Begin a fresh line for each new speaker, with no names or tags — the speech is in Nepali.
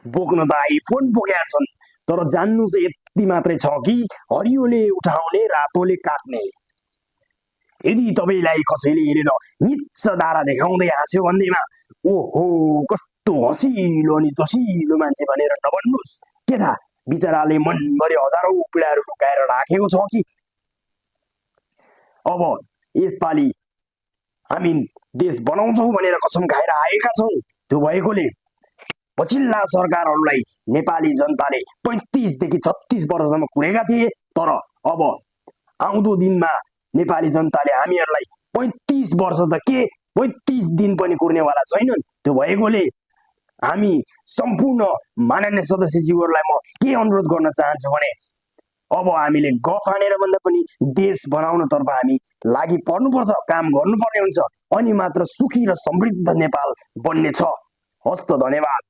बोक्न त आइफोन बोकेका छन्, तर जान्नु चाहिँ यति मात्रै छ कि हरियोले उठाउने रातोले काट्ने। यदि तपाईँलाई कसैले हेरेर निच्च दारा देखाउँदै हाँस्यो भन्दैमा ओहो कस्तो हसिलो अनि जोसिलो मान्छे भनेर नभन्नुहोस्। के थाहा बिचराले मनभरि हजारौं पीडाहरू लुकाएर राखेको छ कि। अब यसपालि हामी देश बनाउँछौँ भनेर कसम खाएर आएका छौँ। त्यो भएकोले पछिल्ला सरकारहरूलाई नेपाली जनताले 35 देखि 36 वर्षसम्म कुरेका थिए, तर अब आउँदो दिनमा नेपाली जनताले हामीहरूलाई 35 वर्ष त के 35 दिन पनि कुर्नेवाला छैनन्। त्यो भएकोले हामी सम्पूर्ण माननीय सदस्यज्यूहरूलाई म के अनुरोध गर्न चाहन्छु भने अब हामीले गफ हानेर भन्दा पनि देश बनाउनतर्फ हामी लागि पर्नुपर्छ, काम गर्नुपर्ने हुन्छ, अनि मात्र सुखी र समृद्ध नेपाल बन्ने छ। हस्त, धन्यवाद।